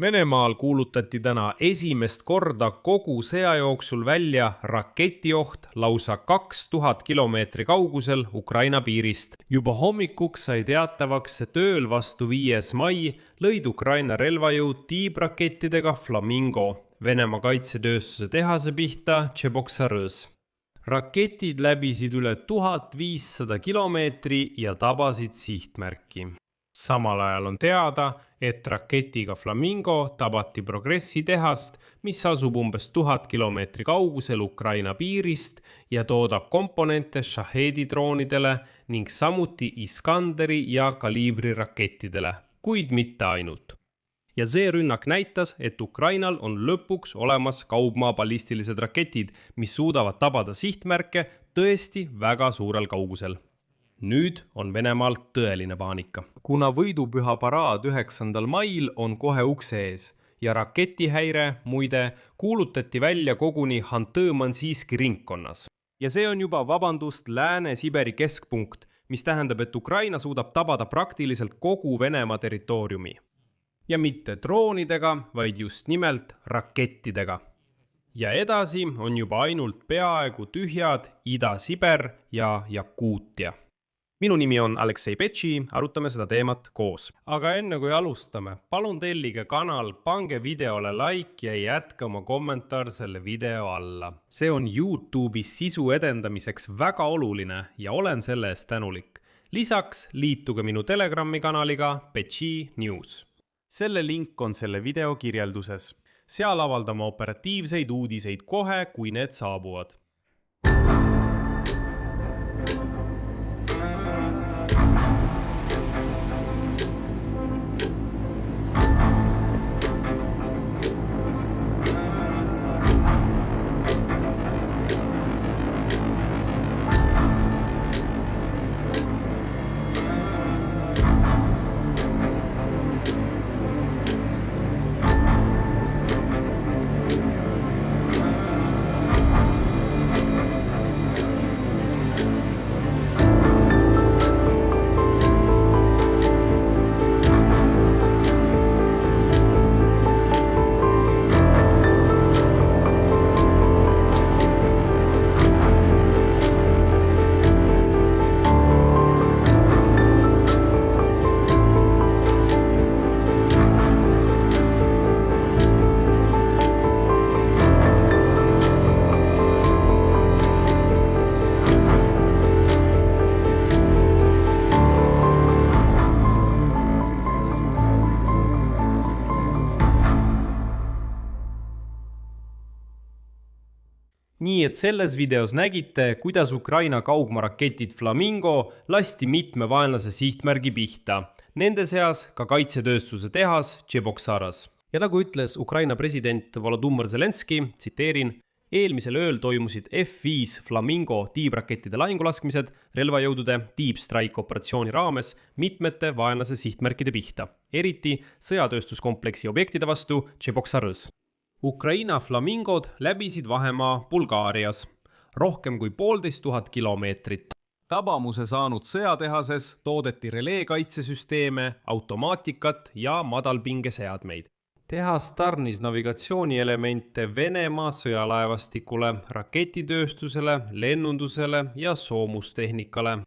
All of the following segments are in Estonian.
Venemaal kuulutati täna esimest korda kogu sõja jooksul välja raketioht lausa 2000 kilomeetri kaugusel Ukraina piirist. Juba hommikuks sai teatavaks, et ööl vastu 5. mai lõid Ukraina relvajõud tiibrakettidega Flamingo Venemaa kaitsetööstuse tehase pihta Tšeboksarõs. Raketid läbisid üle 1500 kilomeetri ja tabasid sihtmärki. Samal ajal on teada, et raketiga Flamingo tabati Progressi tehast, mis asub umbes 1000 kilomeetri kaugusel Ukraina piirist ja toodab komponente Shahedi droonidele ning samuti Iskanderi ja Kalibri rakettidele, kuid mitte ainult. Ja see rünnak näitas, et Ukrainal on lõpuks olemas kaugmaa ballistilised raketid, mis suudavad tabada sihtmärke tõesti väga suurel kaugusel. Nüüd on Venemaal tõeline paanika. Kuna võidupüha paraad 9. mail on kohe ukse ees ja raketihäire, muide, kuulutati välja koguni Hantõ-Mansiski ringkonnas. Ja see on juba vabandust Lääne-Siberi keskpunkt, mis tähendab, et Ukraina suudab tabada praktiliselt kogu Venemaa territooriumi. Ja mitte droonidega, vaid just nimelt rakettidega. Ja edasi on juba ainult peaaegu tühjad Ida-Siber ja Jakuutia. Minu nimi on Aleksei Petši, arutame seda teemat koos. Aga enne kui alustame, palun tellige kanal, pange videole like ja jätka oma kommentaar selle video alla. See on YouTube'is sisu edendamiseks väga oluline ja olen selle eest tänulik. Lisaks liituge minu Telegrami kanaliga Petši News. Selle link on selle video kirjelduses. Seal avaldame operatiivseid uudiseid kohe, kui need saabuvad. Nii et selles videos nägite, kuidas Ukraina kaugmaaraketid Flamingo lasti mitme vaenlase sihtmärgi pihta. Nende seas ka kaitsetööstuse tehas Tšeboksarõs. Ja nagu ütles Ukraina president Volodymyr Zelenski, tsiteerin, eelmisel ööl toimusid F-5 Flamingo tiibrakettide lahingulaskmised relvajõudude Deep Strike operatsiooni raames mitmete vaenlase sihtmärkide pihta, eriti sõjatööstuskompleksi objektide vastu Tšeboksarõs. Ukraina Flamingod läbisid vahemaa Bulgaarias, rohkem kui 1500 kilomeetrit. Tabamuse saanud sõjatehases toodeti releekaitsesüsteeme, automaatikat ja madalpingeseadmeid. Tehas tarnis navigatsioonielemente Venemaa sõjalaevastikule, raketitööstusele, lennundusele ja soomustehnikale.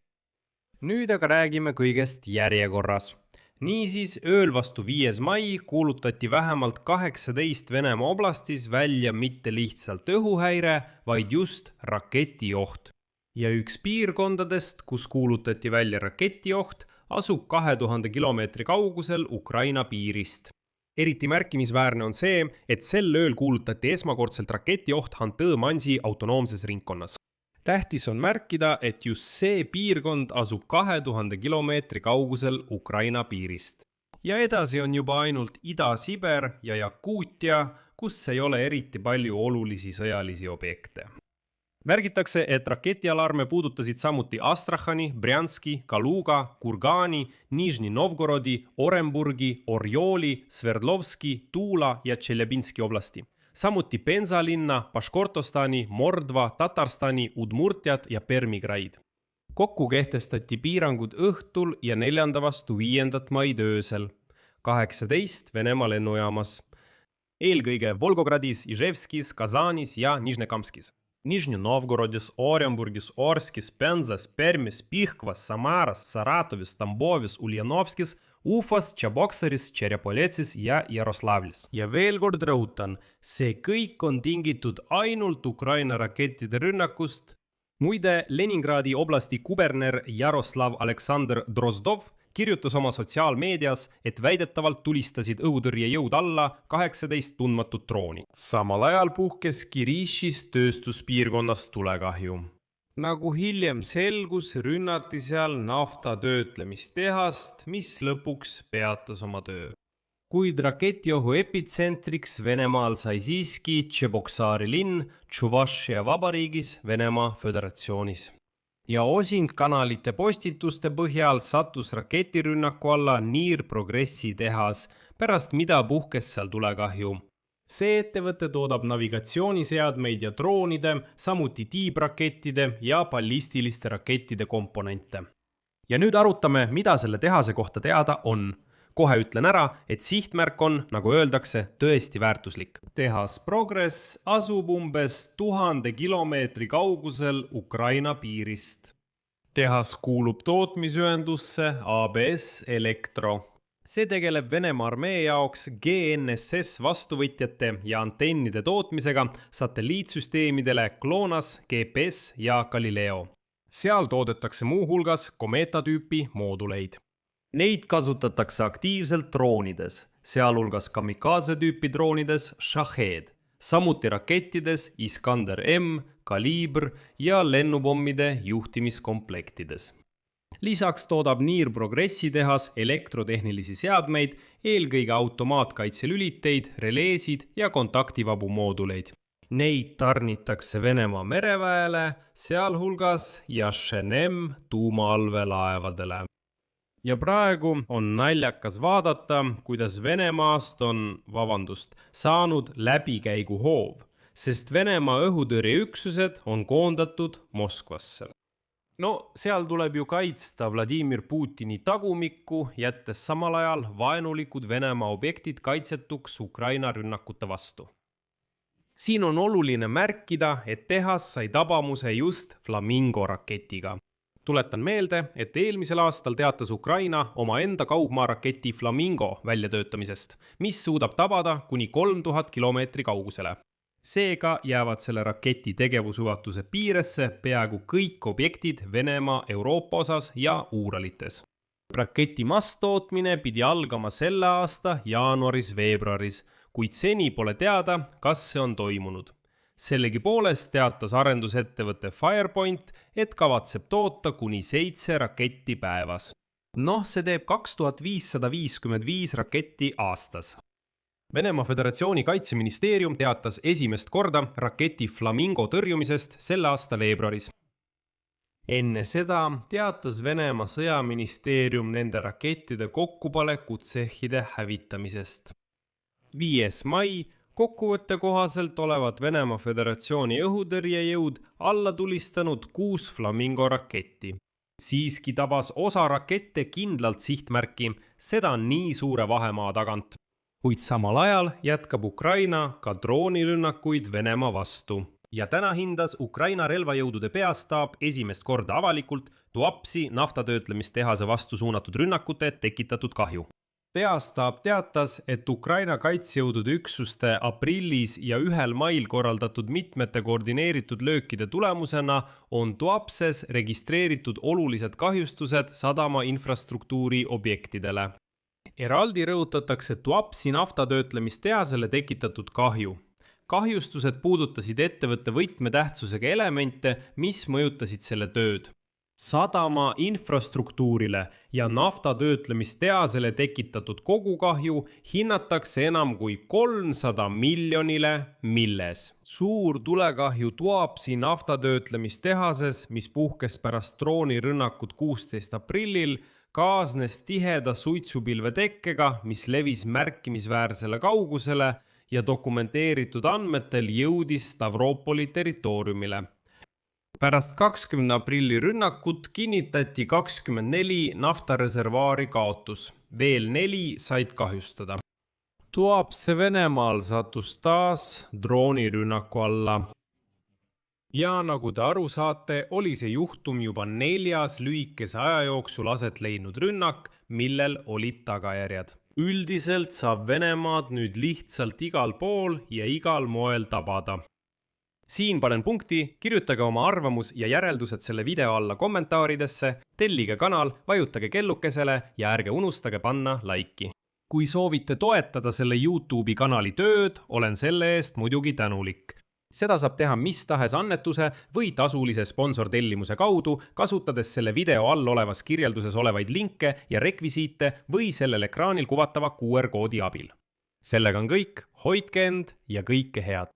Nüüd aga räägime kõigest järjekorras. Niisiis, ööl vastu 5. mai kuulutati vähemalt 18 Venemaa oblastis välja mitte lihtsalt õhuhäire, vaid just raketioht. Ja üks piirkondadest, kus kuulutati välja raketioht, asub 2000 kilomeetri kaugusel Ukraina piirist. Eriti märkimisväärne on see, et sel ööl kuulutati esmakordselt raketioht Hantõ-Mansi autonoomses ringkonnas. Tähtis on märkida, et just see piirkond asub 2000 kilomeetri kaugusel Ukraina piirist. Ja edasi on juba ainult Ida-Siber ja Jakuutia, kus ei ole eriti palju olulisi sõjalisi objekte. Märgitakse, et raketialarme puudutasid samuti Astrahani, Brjanski, Kaluga, Kurgani, Nižni Novgorodi, Orenburgi, Orjoli, Sverdlovski, Tuula ja Tšeljabinski oblasti. Samuti Pensalinna, Baškortostani, Mordva, Tatarstani, Udmurtiat ja Permigraid. Kokku kehtestati piirangud õhtul ja 4. vastu 5. maid öösel. 18 Venemaa lennujaamas. Eelkõige Volgogradis, Iževskis, Kazanis ja Nižnekamskis. Nižni-Novgorodis, Orenburgis, Orskis, Penzas, Permis, Pihkvas, Samaras, Saratovis, Tambovis, Uljanovskis, Ufas, Tšaboksaris, Tšerepoletsis ja Jaroslavlis. Ja veel kord rõhutan, see kõik on tingitud ainult Ukraina rakettide rünnakust. Muide, Leningradi oblasti kuberner Jaroslav Aleksandr Drozdov kirjutas oma sotsiaalmeedias, et väidetavalt tulistasid õhutõrjejõud alla 18 tundmatut drooni. Samal ajal puhkes Kirishis tööstuspiirkonnas tulekahju. Nagu hiljem selgus, rünnati seal nafta töötlemistehast, mis lõpuks peatas oma töö. Kuid raketiohu epitsentriks Venemaal sai siiski Tšeboksaari linn Tšuvašia vabariigis Venemaa Föderatsioonis. Ja osindkanalite postituste põhjal sattus raketirünnaku alla Near Progressi tehas, pärast mida puhkes seal tulekahju. See ettevõte toodab navigatsiooniseadmeid ja droonide, samuti tiibrakettide ja ballistiliste rakettide komponente. Ja nüüd arutame, mida selle tehase kohta teada on. Kohe ütlen ära, et sihtmärk on, nagu öeldakse, tõesti väärtuslik. Tehas Progress asub umbes 1000 kilomeetri kaugusel Ukraina piirist. Tehas kuulub tootmisühendusse ABS Elektro. See tegeleb Venemaa armee jaoks GNSS vastuvõtjate ja antennide tootmisega satelliitsüsteemidele GLONASS, GPS ja Galileo. Seal toodetakse muu hulgas Cometa tüüpi mooduleid. Neid kasutatakse aktiivselt droonides, sealhulgas kamikaze tüüpi droonides Shahed, samuti rakettides Iskander M, Kaliibr ja lennupommide juhtimiskomplektides. Lisaks toodab Near Progressi tehas elektrotehnilisi seadmeid, eelkõige automaatkaitselüliteid, releesid ja kontaktivabu mooduleid. Neid tarnitakse Venemaa mereväele, sealhulgas Yashenem tuumaallvelaevadele. Ja praegu on naljakas vaadata, kuidas Venemaast on, saanud läbikäiguhoov, sest Venemaa õhutõrjeüksused on koondatud Moskvasse. No, seal tuleb ju kaitsta Vladimir Putini tagumikku, jättes samal ajal vaenulikud Venemaa objektid kaitsetuks Ukraina rünnakute vastu. Siin on oluline märkida, et tehas sai tabamuse just Flamingo raketiga. Tuletan meelde, et eelmisel aastal teatas Ukraina oma enda kaugmaaraketi Flamingo väljatöötamisest, mis suudab tabada kuni 3000 kilomeetri kaugusele. Seega jäävad selle raketi tegevusulatuse piiresse peaaegu kõik objektid Venemaa Euroopa osas ja Uuralites. Raketi masstootmine pidi algama selle aasta jaanuaris-veebruaris, kuid seni pole teada, kas see on toimunud. Sellegipoolest teatas arendusettevõte Firepoint, et kavatseb toota kuni 7 raketti päevas. See teeb 2555 raketti aastas. Venemaa Föderatsiooni kaitseministeerium teatas esimest korda raketi Flamingo tõrjumisest selle aasta veebruaris. Enne seda teatas Venemaa sõjaministeerium nende rakettide kokkupaneku tsehhide hävitamisest. 5. mai kokkuvõtte kohaselt olevat Venemaa Föderatsiooni õhutõrjejõud alla tulistanud 6 Flamingo raketti. Siiski tabas osa rakette kindlalt sihtmärki, seda nii suure vahemaa tagant. Kuid samal ajal jätkab Ukraina ka droonirünnakuid Venemaa vastu. Ja täna hindas Ukraina relvajõudude peastaab esimest korda avalikult Tuapsi naftatöötlemistehase vastu suunatud rünnakute tekitatud kahju. Peastaab teatas, et Ukraina kaitsejõudude üksuste aprillis ja 1. mail korraldatud mitmete koordineeritud löökide tulemusena on Tuapses registreeritud olulised kahjustused sadama infrastruktuuri objektidele. Eraldi rõhutatakse Tuapsi naftatöötlemistehasele tekitatud kahju. Kahjustused puudutasid ettevõtte võtmetähtsusega elemente, mis mõjutasid selle tööd. Sadama infrastruktuurile ja naftatöötlemistehasele tekitatud kogukahju hinnatakse enam kui 300 miljonile milles. Suur tulekahju Tuapsi naftatöötlemistehases, mis puhkes pärast droonirünnakut 16. aprillil, kaasnes tiheda suitsupilve tekkega, mis levis märkimisväärsele kaugusele ja dokumenteeritud andmetel jõudis Stavropoli territooriumile. Pärast 20. aprilli rünnakut kinnitati 24 naftareservaari kaotus. Veel 4 said kahjustada. Tuapse Venemaal sattus taas droonirünnaku alla. Ja nagu te aru saate, oli see juhtum juba 4. lühikese aja jooksul aset leidnud rünnak, millel olid tagajärjed. Üldiselt saab Venemaad nüüd lihtsalt igal pool ja igal moel tabada. Siin panen punkti, kirjutage oma arvamus ja järeldused selle video alla kommentaaridesse, tellige kanal, vajutage kellukesele ja ärge unustage panna laiki. Kui soovite toetada selle YouTube'i kanali tööd, olen selle eest muidugi tänulik. Seda saab teha mis tahes annetuse või tasulise sponsortellimuse kaudu, kasutades selle video all olevas kirjelduses olevaid linke ja rekvisiite või sellel ekraanil kuvatava QR-koodi abil. Sellega on kõik, hoidke end ja kõike head!